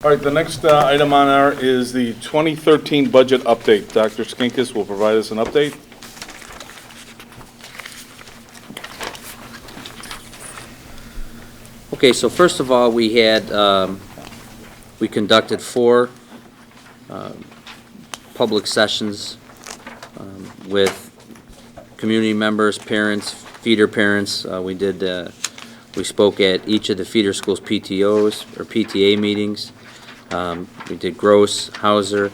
All right, the next item on our is the 2013 budget update. Dr. Skinkis will provide us an update. Okay, so first of all, we conducted 4 public sessions with community members, parents, feeder parents. We spoke at each of the feeder schools' PTOs or PTA meetings. We did Gross, Hauser,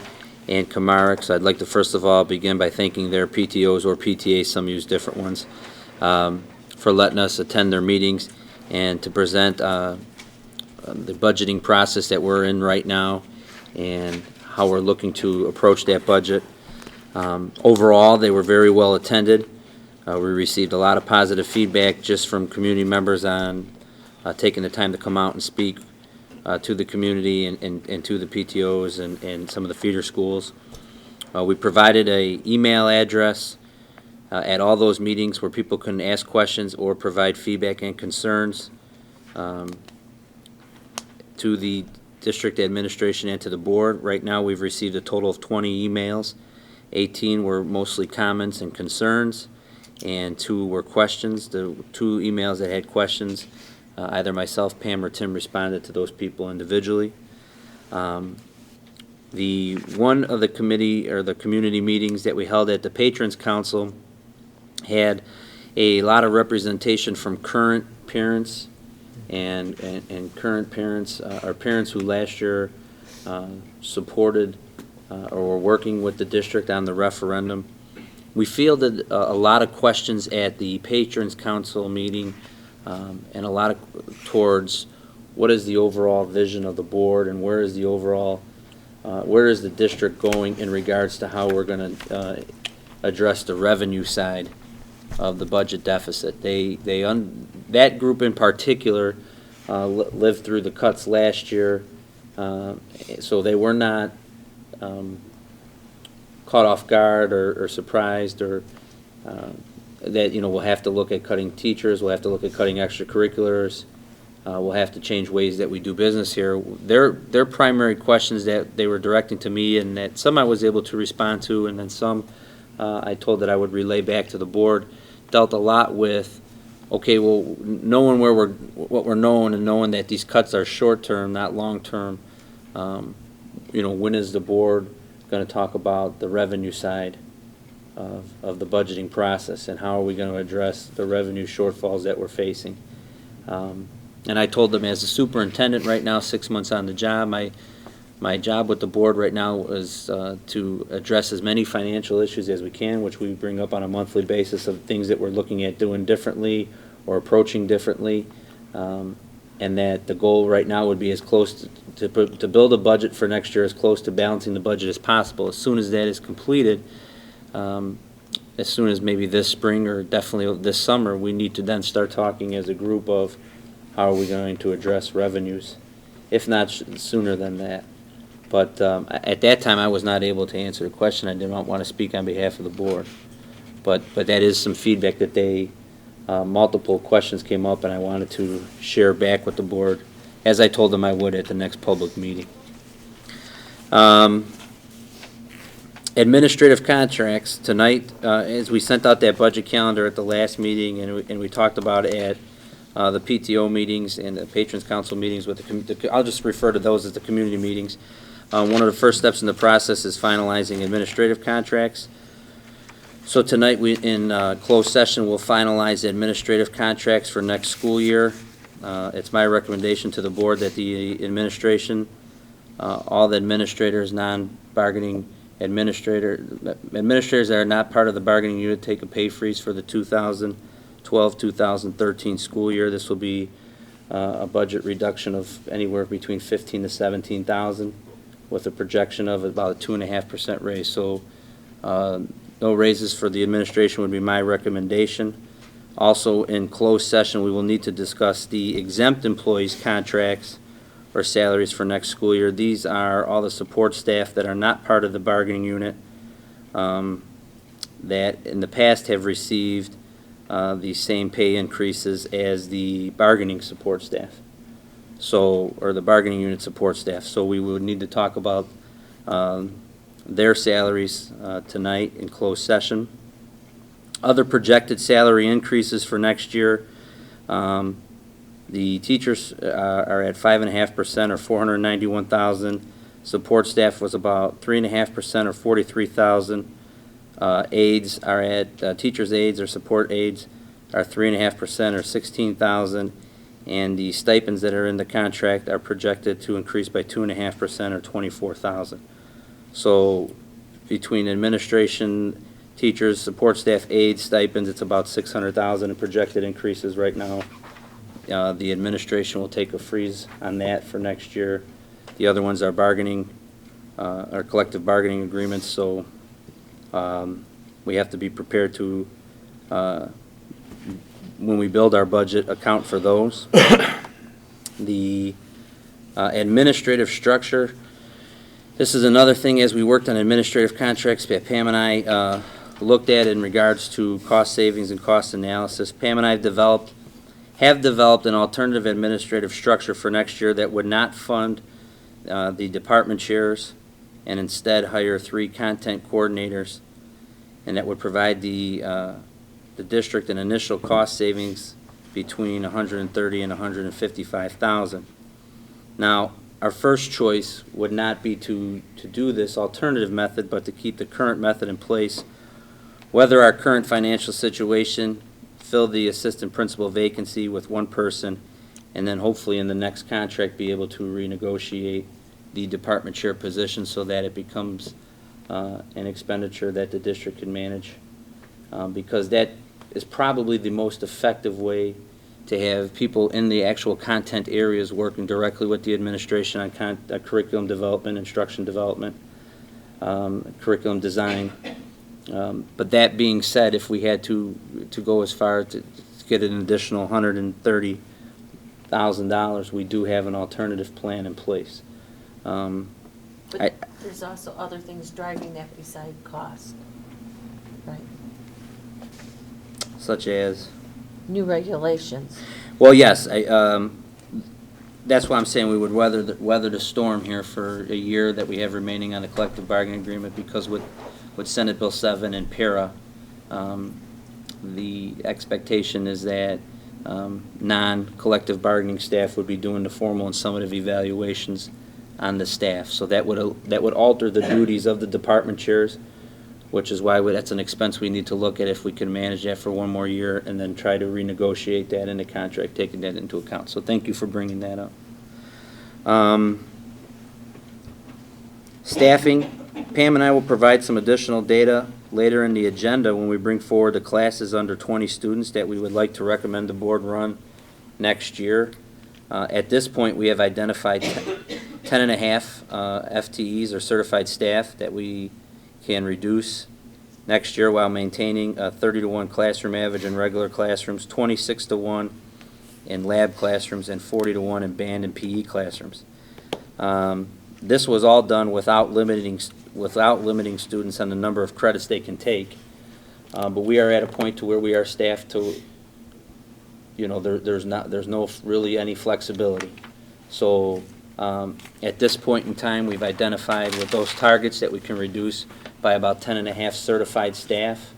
and Comaric. So I'd like to first of all begin by thanking their PTOs or PTAs, some use different ones, for letting us attend their meetings and to present the budgeting process that we're in right now and how we're looking to approach that budget. Overall, they were very well attended. We received a lot of positive feedback just from community members on taking the time to come out and speak to the community and to the PTOs and some of the feeder schools. We provided an email address at all those meetings where people can ask questions or provide feedback and concerns to the district administration and to the board. Right now we've received a total of 20 emails. 18 were mostly comments and concerns, and 2 were questions. The 2 emails that had questions, either myself, Pam, or Tim responded to those people individually. The one of the committee or the community meetings that we held at the Patrons Council had a lot of representation from current parents and current parents, or parents who last year supported or were working with the district on the referendum. We fielded a lot of questions at the Patrons Council meeting, and a lot of towards what is the overall vision of the board and where is the overall, where is the district going in regards to how we're going to address the revenue side of the budget deficit. That group in particular lived through the cuts last year, so they were not caught off guard or surprised or that we'll have to look at cutting teachers, we'll have to look at cutting extracurriculars, we'll have to change ways that we do business here. Their primary questions that they were directing to me, and that some I was able to respond to, and then some I told that I would relay back to the board, dealt a lot with, okay, well, knowing what we're knowing and knowing that these cuts are short-term, not long-term, when is the board going to talk about the revenue side of the budgeting process, and how are we going to address the revenue shortfalls that we're facing? And I told them, as a superintendent right now, 6 months on the job, my job with the board right now is to address as many financial issues as we can, which we bring up on a monthly basis of things that we're looking at doing differently or approaching differently, and that the goal right now would be as close to build a budget for next year as close to balancing the budget as possible. As soon as that is completed, as soon as maybe this spring or definitely this summer, we need to then start talking as a group of how are we going to address revenues, if not sooner than that. But at that time, I was not able to answer the question. I did not want to speak on behalf of the board. But that is some feedback that they, multiple questions came up, and I wanted to share back with the board, as I told them I would at the next public meeting. Administrative contracts tonight, as we sent out that budget calendar at the last meeting, and we talked about it at the PTO meetings and the Patrons Council meetings with I'll just refer to those as the community meetings. One of the first steps in the process is finalizing administrative contracts. So tonight, in closed session, we'll finalize administrative contracts for next school year. It's my recommendation to the board that the administration, all the administrators, non-bargaining administrators that are not part of the bargaining unit, take a pay freeze for the 2012-2013 school year. This will be a budget reduction of anywhere between $15,000 to $17,000, with a projection of about a 2.5% raise. So no raises for the administration would be my recommendation. Also, in closed session, we will need to discuss the exempt employees' contracts or salaries for next school year. These are all the support staff that are not part of the bargaining unit, that in the past have received the same pay increases as the bargaining support staff. So, or the bargaining unit support staff. So we would need to talk about their salaries tonight in closed session. Other projected salary increases for next year. The teachers are at 5.5% or 491,000. Support staff was about 3.5% or 43,000. Aides are at teachers' aides or support aides are 3.5% or 16,000. And the stipends that are in the contract are projected to increase by 2.5% or 24,000. So between administration, teachers, support staff, aides, stipends, it's about 600,000 in projected increases right now. The administration will take a freeze on that for next year. The other ones are bargaining, are collective bargaining agreements, so we have to be prepared to, when we build our budget, account for those. The administrative structure, this is another thing as we worked on administrative contracts that Pam and I looked at in regards to cost savings and cost analysis. Pam and I have developed an alternative administrative structure for next year that would not fund the department chairs and instead hire 3 content coordinators, and that would provide the district an initial cost savings between $130,000 and $155,000. Now, our first choice would not be to do this alternative method, but to keep the current method in place, whether our current financial situation, fill the assistant principal vacancy with 1 person, and then hopefully in the next contract be able to renegotiate the department chair position so that it becomes an expenditure that the district can manage, because that is probably the most effective way to have people in the actual content areas working directly with the administration on curriculum development, instruction development, curriculum design. But that being said, if we had to go as far to get an additional $130,000, we do have an alternative plan in place. But there's also other things driving that beside cost, right? Such as? New regulations. Well, yes. That's why I'm saying we would weather the storm here for a year that we have remaining on the collective bargaining agreement, because with Senate Bill 7 and PARA, the expectation is that non-collective bargaining staff would be doing the formal and summative evaluations on the staff. So that would alter the duties of the department chairs, which is why that's an expense we need to look at if we can manage that for 1 more year and then try to renegotiate that in the contract, taking that into account. So thank you for bringing that up. Staffing, Pam and I will provide some additional data later in the agenda when we bring forward the classes under 20 students that we would like to recommend the board run next year. At this point, we have identified 10.5 FTEs or certified staff that we can reduce next year while maintaining a 30-to-1 classroom average in regular classrooms, 26-to-1 in lab classrooms, and 40-to-1 in band and PE classrooms. This was all done without limiting students on the number of credits they can take. But we are at a point to where we are staffed to, there's no really any flexibility. So at this point in time, we've identified with those targets that we can reduce by about 10.5 certified staff.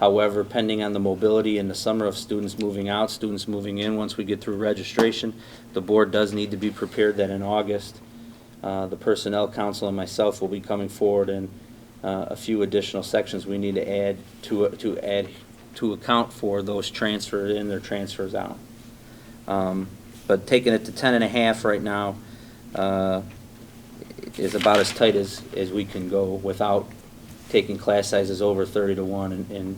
However, pending on the mobility in the summer of students moving out, students moving in, once we get through registration, the board does need to be prepared that in August, the Personnel Council and myself will be coming forward and a few additional sections we need to add to account for those transfers in, their transfers out. But taking it to 10.5 right now is about as tight as we can go without taking class sizes over 30-to-1, and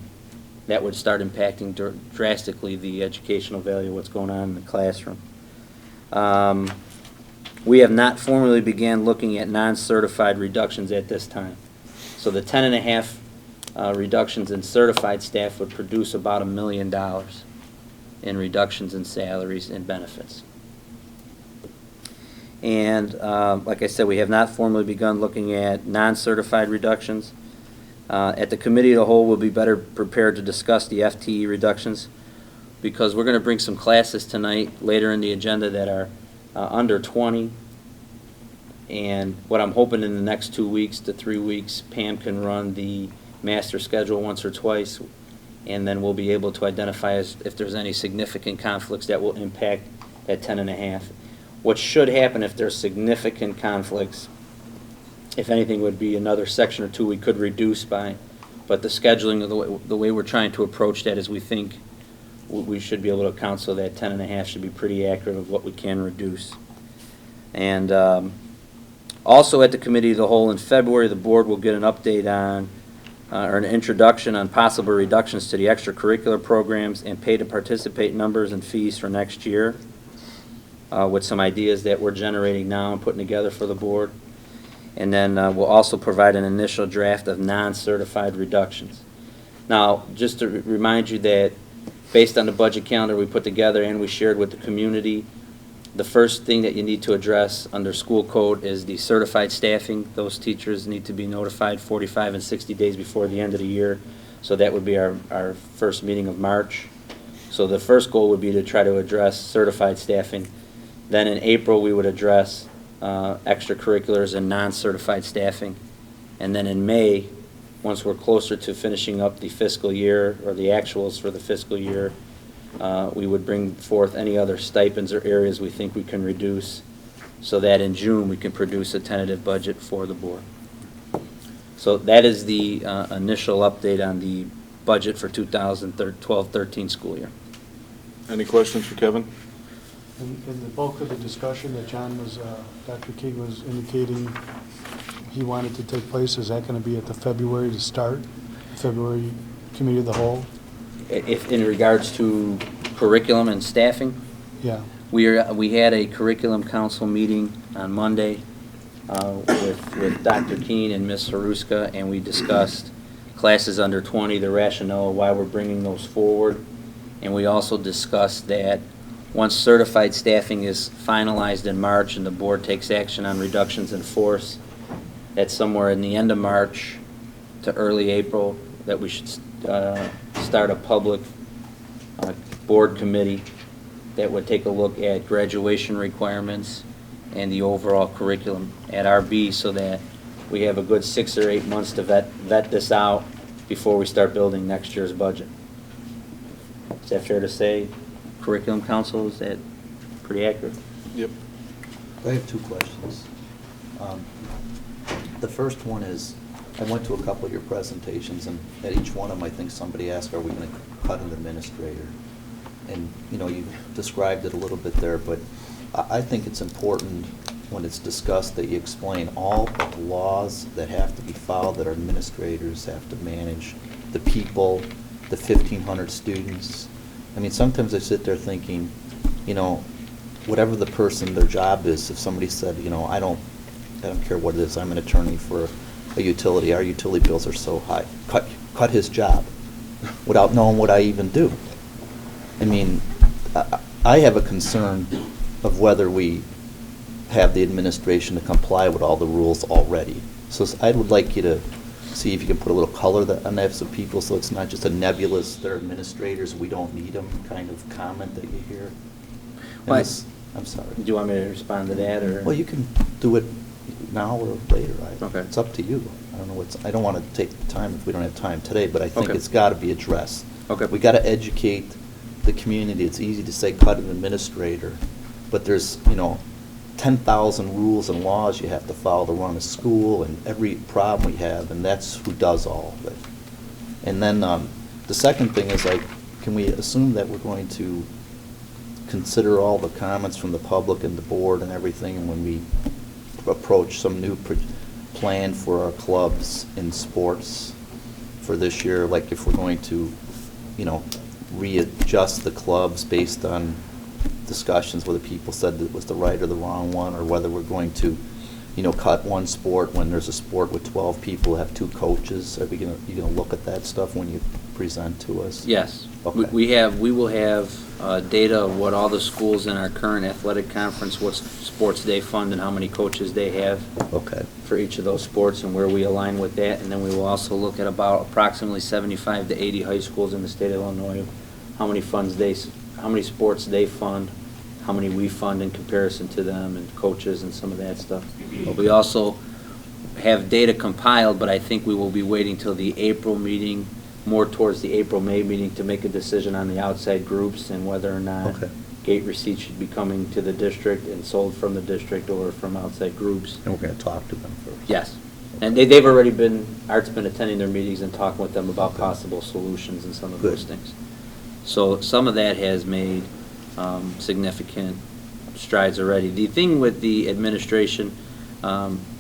that would start impacting drastically the educational value of what's going on in the classroom. We have not formally began looking at non-certified reductions at this time. So the 10.5 reductions in certified staff would produce about $1 million in reductions in salaries and benefits. And like I said, we have not formally begun looking at non-certified reductions. At the committee of the whole, we'll be better prepared to discuss the FTE reductions, because we're going to bring some classes tonight later in the agenda that are under 20. And what I'm hoping in the next 2 weeks to 3 weeks, Pam can run the master schedule once or twice, and then we'll be able to identify if there's any significant conflicts that will impact that 10.5. What should happen if there's significant conflicts, if anything, would be another section or two we could reduce by, but the scheduling of the way we're trying to approach that is we think we should be able to account so that 10.5 should be pretty accurate of what we can reduce. And also at the Committee of the Whole in February, the board will get an update on, or an introduction on possible reductions to the extracurricular programs and pay to participate numbers and fees for next year, with some ideas that we're generating now and putting together for the board. And then we'll also provide an initial draft of non-certified reductions. Now, just to remind you that based on the budget calendar we put together and we shared with the community, the first thing that you need to address under school code is the certified staffing. Those teachers need to be notified 45 and 60 days before the end of the year. So that would be our first meeting of March. So the first goal would be to try to address certified staffing. Then in April, we would address extracurriculars and non-certified staffing. And then in May, once we're closer to finishing up the fiscal year or the actuals for the fiscal year, we would bring forth any other stipends or areas we think we can reduce so that in June we can produce a tentative budget for the board. So that is the initial update on the budget for 2012-13 school year. Any questions for Kevin? And the bulk of the discussion that Dr. King was indicating he wanted to take place, is that going to be at the February to start, February Committee of the Whole? If in regards to curriculum and staffing, Yeah. we had a curriculum council meeting on Monday with Dr. Keene and Ms. Haruska, and we discussed classes under 20, the rationale why we're bringing those forward. And we also discussed that once certified staffing is finalized in March and the board takes action on reductions in force, that somewhere in the end of March to early April, that we should start a public board committee that would take a look at graduation requirements and the overall curriculum at RB, so that we have a good 6 or 8 months to vet this out before we start building next year's budget. Is that fair to say? Curriculum council, is that pretty accurate? Yep. I have two questions. The first one is, I went to a couple of your presentations, and at each one of them, I think somebody asked, are we going to cut an administrator? And, you know, you described it a little bit there, but I think it's important when it's discussed that you explain all of the laws that have to be followed, that our administrators have to manage, the people, the 1,500 students. I mean, sometimes I sit there thinking, you know, whatever the person, their job is, if somebody said, you know, I don't care what it is, I'm an attorney for a utility, our utility bills are so high, cut his job without knowing what I even do. I mean, I have a concern of whether we have the administration to comply with all the rules already. So I would like you to see if you can put a little color on that so people, so it's not just a nebulous, they're administrators, we don't need them kind of comment that you hear. Well, I'm sorry. Do you want me to respond to that, or? Well, you can do it now or later. Okay. It's up to you. I don't know I don't want to take the time if we don't have time today, but I think Okay. it's got to be addressed. Okay. We got to educate the community. It's easy to say cut an administrator, but there's, you know, 10,000 rules and laws you have to follow to run a school, and every problem we have, and that's who does all of it. And then the second thing is, like, can we assume that we're going to consider all the comments from the public and the board and everything, and when we approach some new plan for our clubs in sports for this year, like if we're going to, you know, readjust the clubs based on discussions whether people said that it was the right or the wrong one, or whether we're going to, you know, cut one sport when there's a sport with 12 people, have 2 coaches. Are we going to look at that stuff when you present to us? Yes. Okay. We will have data of what all the schools in our current athletic conference, what sports they fund and how many coaches they have Okay. for each of those sports and where we align with that. And then we will also look at about approximately 75 to 80 high schools in the state of Illinois, how many sports they fund, how many we fund in comparison to them, and coaches and some of that stuff. But we also have data compiled, but I think we will be waiting till the April meeting, more towards the April-May meeting, to make a decision on the outside groups and whether or not Okay. gate receipts should be coming to the district and sold from the district or from outside groups. And we're going to talk to them first. Yes. And they've already been, Art's been attending their meetings and talking with them about Okay. possible solutions and some of Good. those things. So some of that has made significant strides already. The thing with the administration,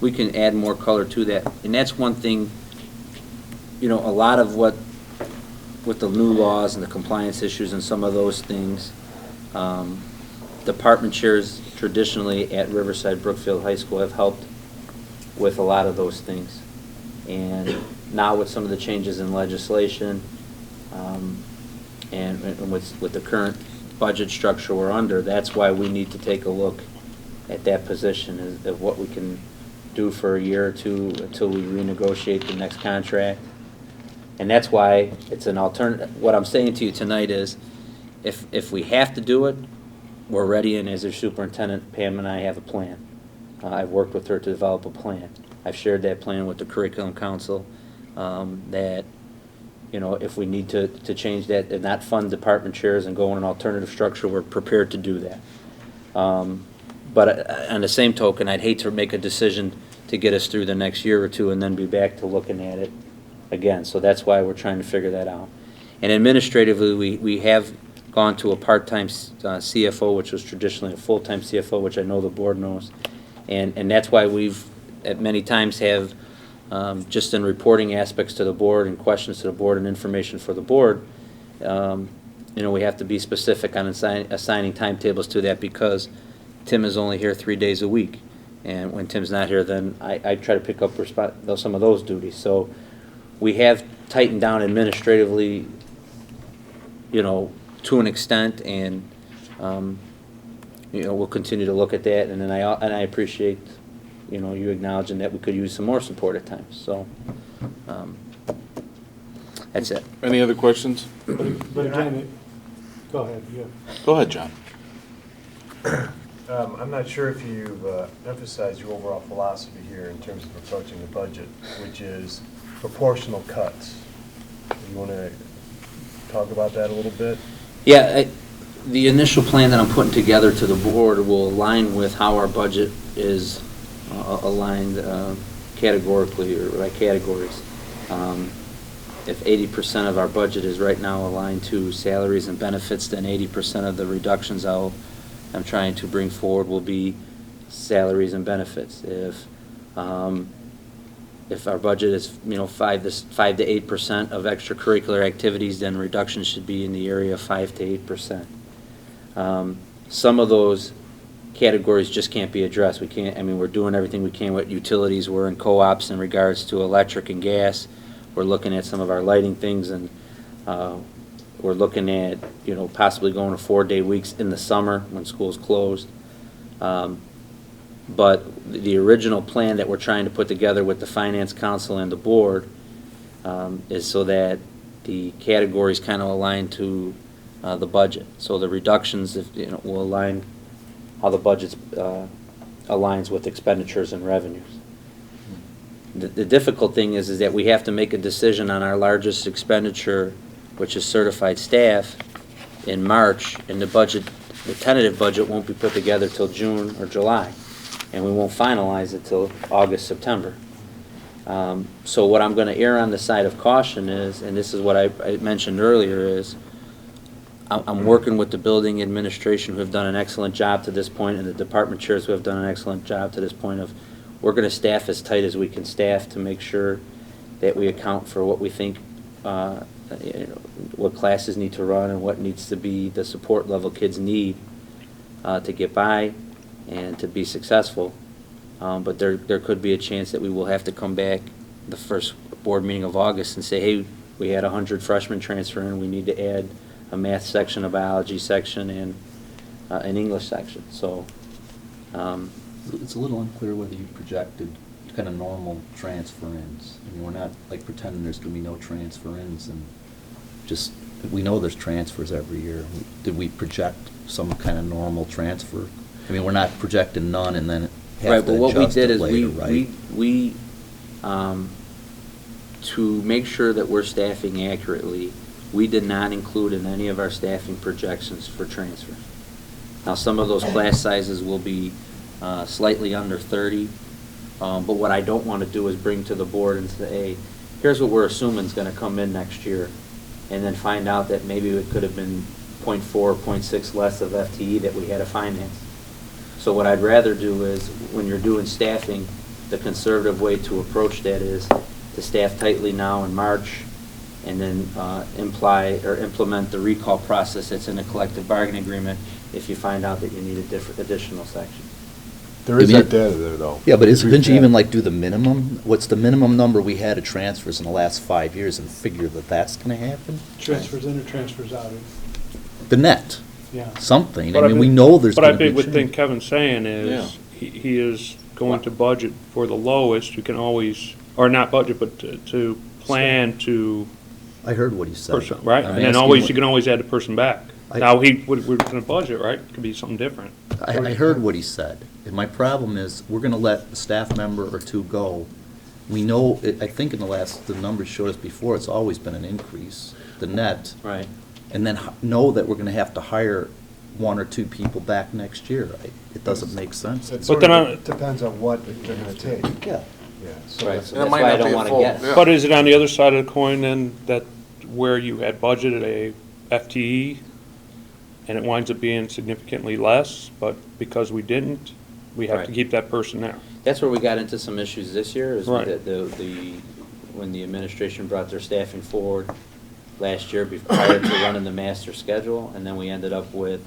we can add more color to that, and that's one thing, you know, a lot of what, with the new laws and the compliance issues and some of those things, department chairs traditionally at Riverside Brookfield High School have helped with a lot of those things. And now with some of the changes in legislation, and with the current budget structure we're under, that's why we need to take a look at that position of what we can do for a year or two until we renegotiate the next contract. And that's why it's an alternative. What I'm saying to you tonight is, if we have to do it, we're ready, and as their superintendent, Pam and I have a plan. I've worked with her to develop a plan. I've shared that plan with the curriculum council, that, you know, if we need to change that and not fund department chairs and go in an alternative structure, we're prepared to do that. But on the same token, I'd hate to make a decision to get us through the next year or two and then be back to looking at it again. So that's why we're trying to figure that out. And administratively, we have gone to a part-time CFO, which was traditionally a full-time CFO, which I know the board knows. And that's why we've, at many times, have, just in reporting aspects to the board and questions to the board and information for the board, you know, we have to be specific on assigning timetables to that, because Tim is only here 3 days a week. And when Tim's not here, then I try to pick up some of those duties. So we have tightened down administratively, you know, to an extent, and you know, we'll continue to look at that. And then I appreciate, you know, you acknowledging that we could use some more support at times. So that's it. Any other questions? But again, go ahead, yeah. Go ahead, John. I'm not sure if you've emphasized your overall philosophy here in terms of approaching the budget, which is proportional cuts. You want to talk about that a little bit? Yeah, the initial plan that I'm putting together to the board will align with how our budget is aligned categorically, or by categories. If 80% of our budget is right now aligned to salaries and benefits, then 80% of the reductions I'm trying to bring forward will be salaries and benefits. If our budget is, you know, 5 to 8% of extracurricular activities, then reductions should be in the area of 5 to 8%. Some of those categories just can't be addressed. We can't. I mean, we're doing everything we can with utilities. We're in co-ops in regards to electric and gas. We're looking at some of our lighting things, and we're looking at, you know, possibly going to 4-day weeks in the summer when school's closed. But the original plan that we're trying to put together with the Finance Council and the board is so that the categories kind of align to the budget. So the reductions, will align how the budget aligns with expenditures and revenues. The difficult thing is that we have to make a decision on our largest expenditure, which is certified staff, in March, and the tentative budget won't be put together till June or July, and we won't finalize it till August, September. So what I'm going to err on the side of caution is, and this is what I mentioned earlier, is I'm working with the building administration, who have done an excellent job to this point, and the department chairs who have done an excellent job to this point of, we're going to staff as tight as we can staff to make sure that we account for what we think, what classes need to run and what needs to be the support level kids need to get by and to be successful. But there could be a chance that we will have to come back the first board meeting of August and say, hey, we had 100 freshmen transfer in, we need to add a math section, a biology section, and an English section. So It's a little unclear whether you projected kind of normal transfer-ins. I mean, we're not like pretending there's going to be no transfer-ins, and just we know there's transfers every year. Did we project some kind of normal transfer? I mean, we're not projecting none and then Right, have but to what we adjust did it is later, right? To make sure that we're staffing accurately, we did not include in any of our staffing projections for transfer. Now, some of those class sizes will be slightly under 30, but what I don't want to do is bring to the board and say, hey, here's what we're assuming is going to come in next year, and then find out that maybe it could have been 0.4, 0.6 less of FTE that we had to finance. So what I'd rather do is, when you're doing staffing, the conservative way to approach that is to staff tightly now in March, and then implement the recall process that's in a collective bargaining agreement if you find out that you need a additional section. There is You mean- that data there, though. Yeah, but didn't you even like? like do the minimum? What's the minimum number we had of transfers in the last 5 years and figure that that's going to happen? Transfers in or transfers out, The net, yeah. something. But I mean, we know there's But going I to be would think change. Kevin's saying is, he is going to budget for the lowest, you can always, or not budget, but to plan to, I heard what he said. person, right? I'm And then asking always, what- you can always add the person back. I- Now, we're gonna budget, right? Could be something different. I heard what he said, and my problem is, we're gonna let a staff member or two go. We know, I think in the numbers showed us before, it's always been an increase, the net, Right. and then know that we're gonna have to hire one or two people back next year. It doesn't make sense. It But sort then of depends on what they're gonna take. Yeah. Yeah. So Right, that's- so that's why I don't want to guess. But is it on the other side of the coin then, that where you had budgeted a FTE, and it winds up being significantly less, but because we didn't, we have to Right. keep that person there? That's where we got into some issues this year, is Right. when the administration brought their staffing forward last year prior to running the master schedule, and then we ended up with,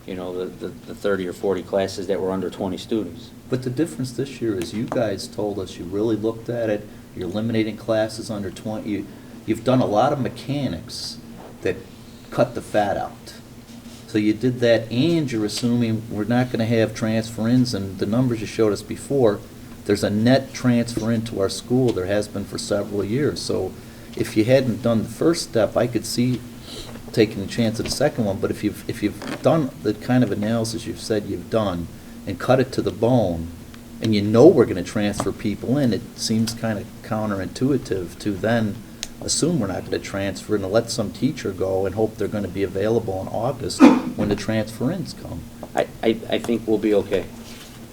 the 30 or 40 classes that were under 20 students. But the difference this year is you guys told us you really looked at it, you're eliminating classes under 20, you've done a lot of mechanics that cut the fat out. So you did that, and you're assuming we're not gonna have transfer-ins, and the numbers you showed us before, there's a net transfer into our school, there has been for several years. So if you hadn't done the first step, I could see taking a chance at the second one, but if you've done the kind of analysis you've said you've done, and cut it to the bone, and you know we're gonna transfer people in, it seems kind of counterintuitive to then assume we're not gonna transfer and to let some teacher go and hope they're gonna be available in August when the transfer-ins come. I think we'll be okay,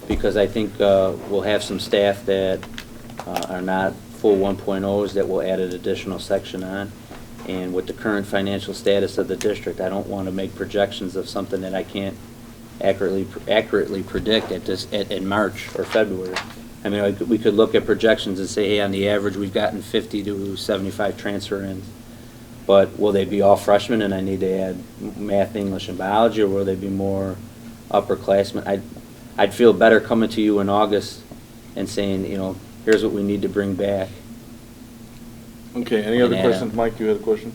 because I think we'll have some staff that are not full 1.0s that will add an additional section on. And with the current financial status of the district, I don't want to make projections of something that I can't accurately predict in March or February. I mean, we could look at projections and say, hey, on the average, we've gotten 50 to 75 transfer-ins. But will they be all freshmen and I need to add math, English, and biology, or will they be more upperclassmen? I'd feel better coming to you in August and saying, here's what we need to bring back. Okay, any other Yeah. questions? Mike, you had a question?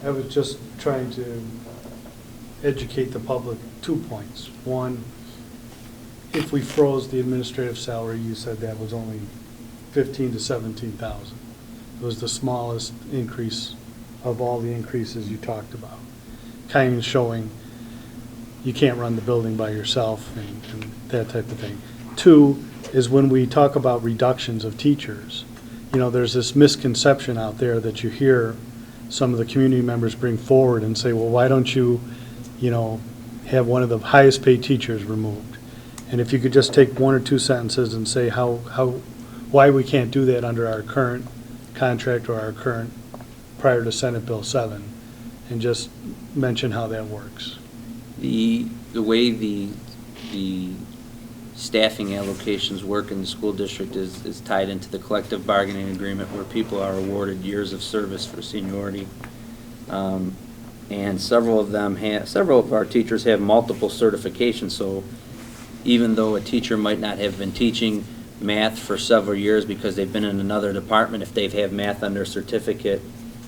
I was just trying to educate the public 2 points. One, if we froze the administrative salary, you said that was only 15 to 17,000. It was the smallest increase of all the increases you talked about. Kind of showing you can't run the building by yourself and that type of thing. Two is when we talk about reductions of teachers, there's this misconception out there that you hear some of the community members bring forward and say, well, why don't you, have one of the highest paid teachers removed? And if you could just take one or two sentences and say why we can't do that under our current contract or our current, prior to Senate Bill 7, and just mention how that works. The way the staffing allocations work in the school district is tied into the collective bargaining agreement, where people are awarded years of service for seniority. And several of our teachers have multiple certifications, so even though a teacher might not have been teaching math for several years because they've been in another department, if they've had math under certificate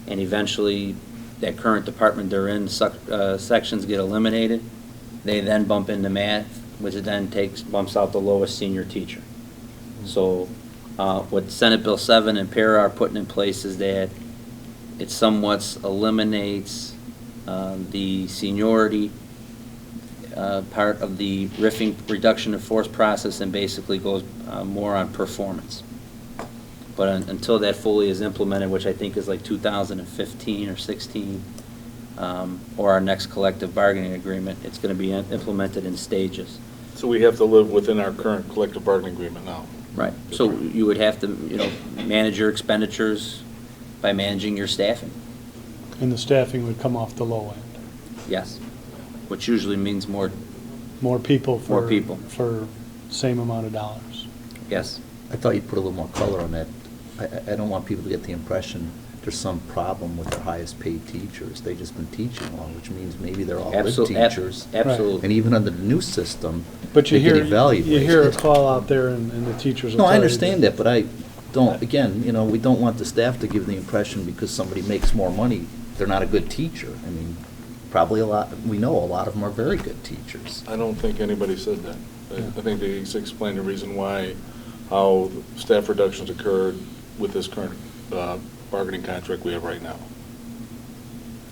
and eventually that current department they're in, sections get eliminated, they then bump into math, which then bumps out the lowest senior teacher. So what Senate Bill 7 and Para are putting in place is that It somewhat eliminates the seniority part of the riffing reduction of force process and basically goes more on performance. But until that fully is implemented, which I think is like 2015 or 16, or our next collective bargaining agreement, it's going to be implemented in stages. So we have to live within our current collective bargaining agreement now. Right. So you would have to, manage your expenditures by managing your staffing. And the staffing would come off the low end. Yes. Which usually means more, More people More people. for same amount of dollars. yes. I thought you'd put a little more color on that. I don't want people to get the impression there's some problem with our highest paid teachers. They've just been teaching long, which means maybe they're all good teachers. Absolutely. And even under the new system, But you they get hear, evaluated. you hear a call out there and the teachers will No, tell I you understand that, but I don't, again, we don't want the staff to give the impression because somebody makes more money, they're not a good teacher. I mean, probably we know a lot of them are very good teachers. I don't think anybody said that. I think they explained the reason why, how staff reductions occurred with this current bargaining contract we have right now.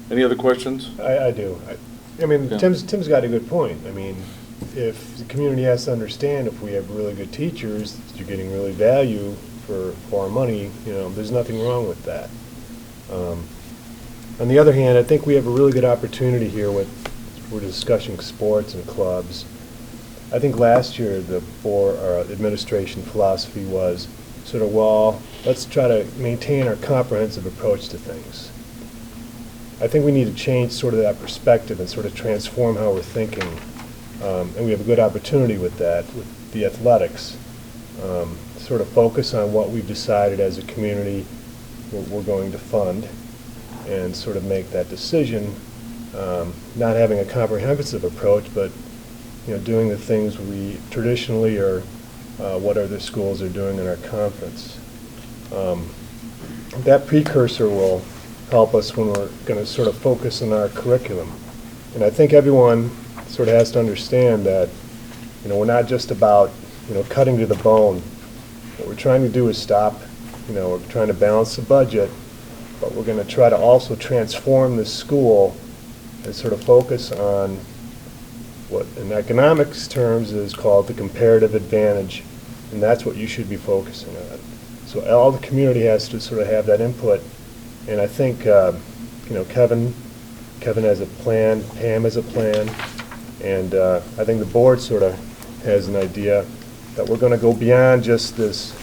Any other questions? I do. I mean, Yeah. Tim's got a good point. I mean, if the community has to understand, if we have really good teachers, you're getting really value for our money, there's nothing wrong with that. On the other hand, I think we have a really good opportunity here we're discussing sports and clubs. I think last year the board or administration philosophy was sort of, well, let's try to maintain our comprehensive approach to things. I think we need to change sort of that perspective and sort of transform how we're thinking. And we have a good opportunity with that, with the athletics. Sort of focus on what we've decided as a community we're going to fund and sort of make that decision, not having a comprehensive approach, but doing the things we traditionally or what other schools are doing in our conference. That precursor will help us when we're going to sort of focus on our curriculum. And I think everyone sort of has to understand that, we're not just about, cutting to the bone. What we're trying to do is stop, we're trying to balance the budget, but we're going to try to also transform the school and sort of focus on what in economics terms is called the comparative advantage, and that's what you should be focusing on. So all the community has to sort of have that input, and I think, Kevin has a plan, Pam has a plan, and I think the board sort of has an idea that we're going to go beyond just this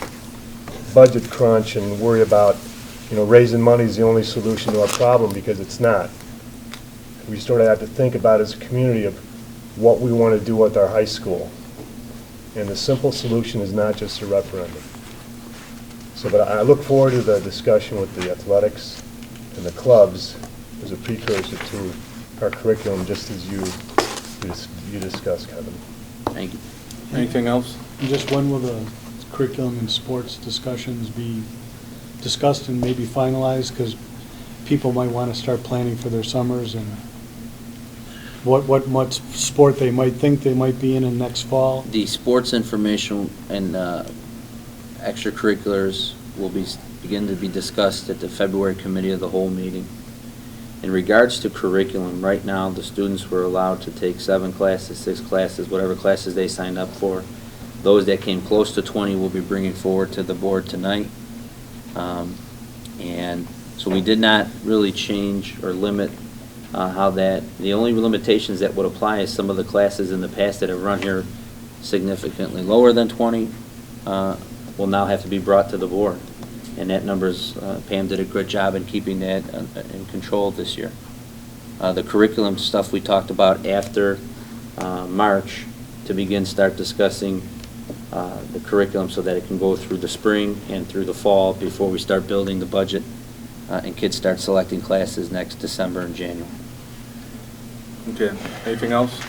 budget crunch and worry about, raising money is the only solution to our problem, because it's not. We sort of have to think about as a community of what we want to do with our high school. And the simple solution is not just a referendum. So, but I look forward to the discussion with the athletics and the clubs as a precursor to our curriculum, just as you discussed, Kevin. Thank you. Anything else? And just when will the curriculum and sports discussions be discussed and maybe finalized? Because people might want to start planning for their summers and what sport they might think they might be in next fall. The sports information and extracurriculars will begin to be discussed at the February Committee of the Whole meeting. In regards to curriculum, right now the students were allowed to take 7 classes, 6 classes, whatever classes they signed up for. Those that came close to 20 will be bringing forward to the board tonight. And so we did not really change or limit how that, the only limitations that would apply is some of the classes in the past that have run here significantly lower than 20 will now have to be brought to the board. And that number's, Pam did a good job in keeping that in control this year. The curriculum stuff we talked about after March to start discussing the curriculum so that it can go through the spring and through the fall before we start building the budget and kids start selecting classes next December and January. Okay. Anything else?